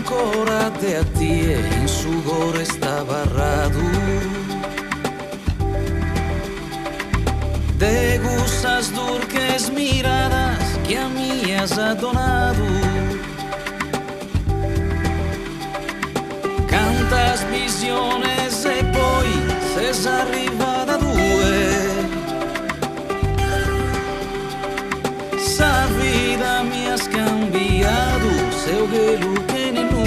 ancora de a ti en su gore está barrado de gusas durques miradas que a mí has donado. Cantas visiones e poi se arriva da due. Sa vida mi has cambiado, seu gelo que ne nube.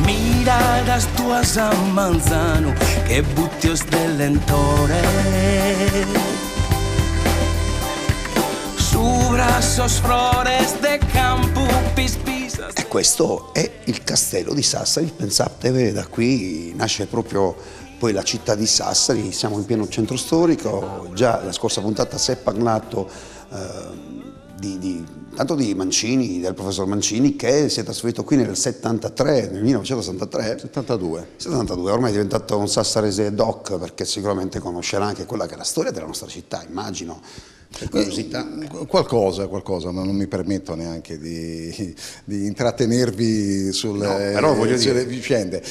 Miradas tuas a manzano que butios del lentore su brazos flores de campo pispisas. E questo è il castello di Sassari. Pensate, da qui nasce proprio poi la città di Sassari. Siamo in pieno centro storico. Già la scorsa puntata si è parlato tanto di Mancini, del professor Mancini, che si è trasferito qui nel 73, nel 1973. 72, ormai è diventato un sassarese doc, perché sicuramente conoscerà anche quella che è la storia della nostra città, immagino. Per curiosità. Qualcosa, ma non mi permetto neanche di intrattenervi sulle vicende.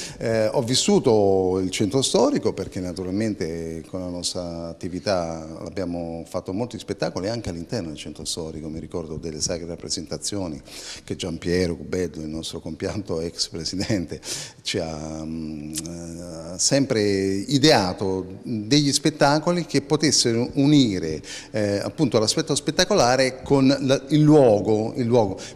Ho vissuto il centro storico perché naturalmente con la nostra attività abbiamo fatto molti spettacoli anche all'interno del centro storico. Mi ricordo delle sacre rappresentazioni che Giampiero Cubeddu, il nostro compianto ex presidente, ci ha sempre ideato degli spettacoli che potessero unire appunto l'aspetto spettacolare con il luogo. Mi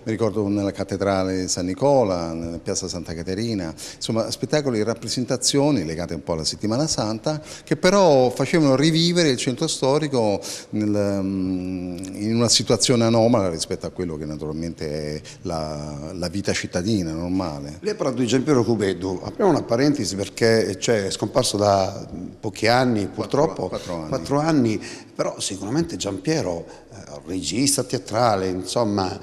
ricordo nella cattedrale di San Nicola, nella piazza Santa Caterina, insomma spettacoli e rappresentazioni legate un po' alla Settimana Santa, che però facevano rivivere il centro storico in una situazione anomala rispetto a quello che naturalmente è la vita cittadina normale. Lei ha parlato di Giampiero Cubeddu. Apriamo una parentesi, perché è scomparso da pochi anni, purtroppo 4 anni, però sicuramente Giampiero, regista teatrale, insomma,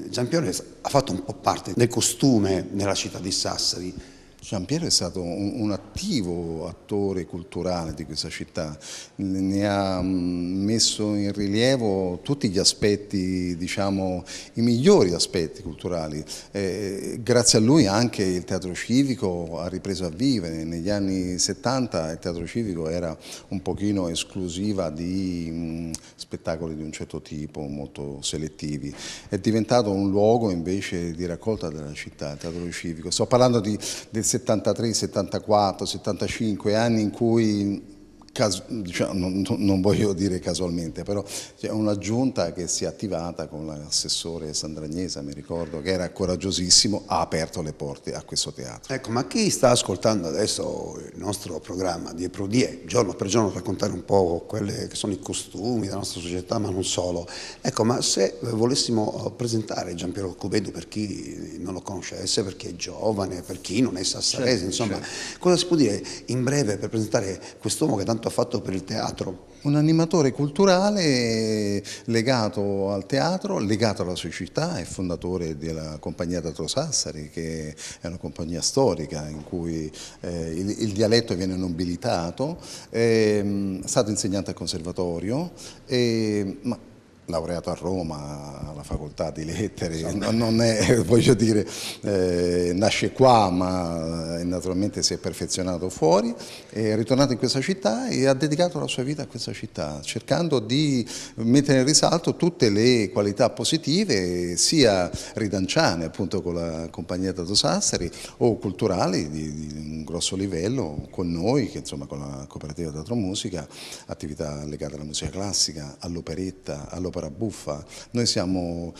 Giampiero ha fatto un po' parte del costume nella città di Sassari. Giampiero è stato un attivo attore culturale di questa città, ne ha messo in rilievo tutti gli aspetti, diciamo, i migliori aspetti culturali. Grazie a lui anche il teatro civico ha ripreso a vivere. Negli anni 70 il teatro civico era un pochino esclusiva di spettacoli di un certo tipo, molto selettivi. È diventato un luogo invece di raccolta della città, il teatro civico. Sto parlando del 73, 74, 75, anni in cui, diciamo, non voglio dire casualmente, però c'è una giunta che si è attivata con l'assessore Sandragnesa, mi ricordo, che era coraggiosissimo, ha aperto le porte a questo teatro. Ecco, ma chi sta ascoltando adesso il nostro programma di Eprodie, giorno per giorno, raccontare un po' quelli che sono i costumi della nostra società, ma non solo. Ecco, ma se volessimo presentare Giampiero Cubeddu per chi non lo conoscesse, per chi è giovane, per chi non è sassarese, certo, insomma, certo, cosa si può dire in breve per presentare quest'uomo che tanto ha fatto per il teatro? Un animatore culturale legato al teatro, legato alla sua città, è fondatore della compagnia Teatro Sassari, che è una compagnia storica in cui il dialetto viene nobilitato, è stato insegnante al conservatorio, ma laureato a Roma alla facoltà di lettere, non è, voglio dire, nasce qua, ma naturalmente si è perfezionato fuori, è ritornato in questa città e ha dedicato la sua vita a questa città, cercando di mettere in risalto tutte le qualità positive, sia ridanciane appunto con la compagnia Teatro Sassari, o culturali di un grosso livello con noi, che insomma con la cooperativa Teatro Musica, attività legate alla musica classica, all'operetta, all'opera buffa. Noi siamo siamo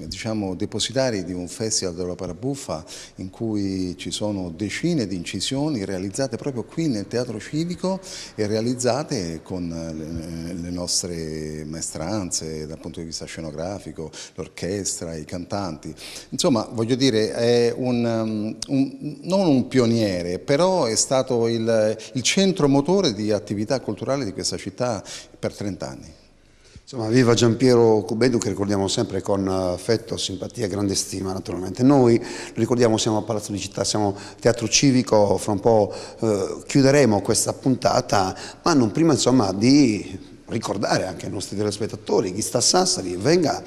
diciamo, depositari di un festival dell'opera buffa in cui ci sono decine di incisioni realizzate proprio qui nel Teatro Civico e realizzate con le nostre maestranze dal punto di vista scenografico, l'orchestra, i cantanti. Insomma, voglio dire, è non un pioniere, però è stato il centro motore di attività culturale di questa città per 30 anni. Insomma, viva Giampiero Cubedu, che ricordiamo sempre con affetto, simpatia e grande stima naturalmente. Noi lo ricordiamo, siamo a Palazzo di Città, siamo Teatro Civico, fra un po' chiuderemo questa puntata, ma non prima insomma di ricordare anche ai nostri telespettatori, chi sta a Sassari venga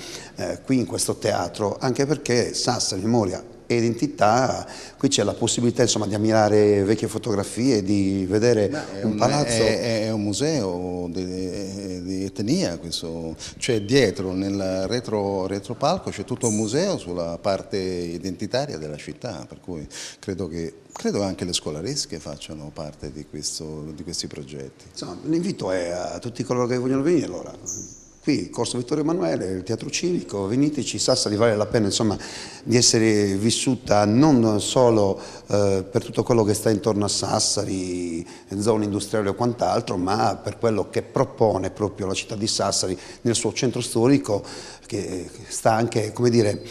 qui in questo teatro, anche perché Sassari, memoria e identità, qui c'è la possibilità insomma di ammirare vecchie fotografie, di vedere un palazzo. È un museo di etnia questo, cioè dietro nel retropalco c'è tutto un museo sulla parte identitaria della città, per cui credo anche le scolaresche facciano parte di questi progetti. Insomma, l'invito è a tutti coloro che vogliono venire allora. Qui, Corso Vittorio Emanuele, il Teatro Civico, veniteci, Sassari vale la pena insomma, di essere vissuta non solo per tutto quello che sta intorno a Sassari, zone industriali o quant'altro, ma per quello che propone proprio la città di Sassari nel suo centro storico, che sta anche, come dire,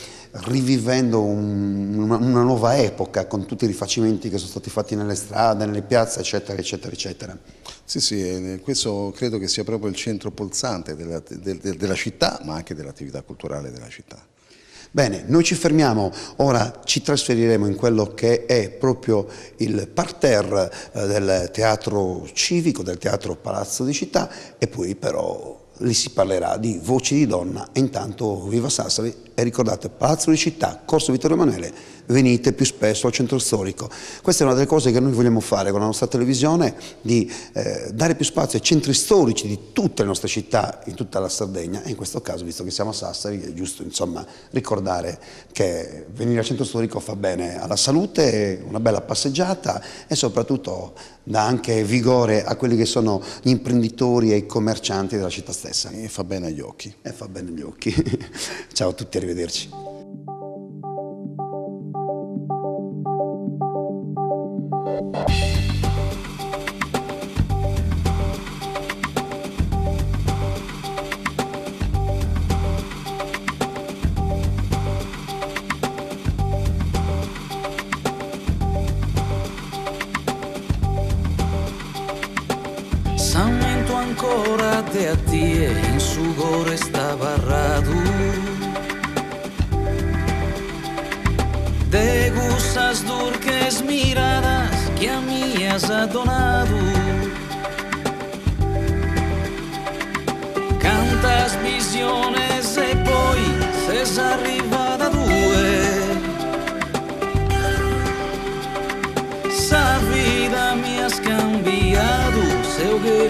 rivivendo una nuova epoca con tutti i rifacimenti che sono stati fatti nelle strade, nelle piazze, eccetera, eccetera, eccetera. Sì, questo credo che sia proprio il centro pulsante della città, ma anche dell'attività culturale della città. Bene, noi ci fermiamo, ora ci trasferiremo in quello che è proprio il parterre del Teatro Civico, del Teatro Palazzo di Città, e poi però lì si parlerà di voci di donna. E intanto viva Sassari e ricordate, Palazzo di Città, Corso Vittorio Emanuele, venite più spesso al centro storico. Questa è una delle cose che noi vogliamo fare con la nostra televisione, di dare più spazio ai centri storici di tutte le nostre città, in tutta la Sardegna, e in questo caso, visto che siamo a Sassari, è giusto insomma ricordare che venire al centro storico fa bene alla salute, una bella passeggiata e soprattutto dà anche vigore a quelli che sono gli imprenditori e i commercianti della città stessa. E fa bene agli occhi. E fa bene agli occhi. Ciao a tutti, arrivederci. S'aumento ancora te a tie in su gore sta barrado. De gustas dulces miradas que a mí has donado. Cantas visiones e poi ses arrivata due. Sa vida mi has cambiado, se o che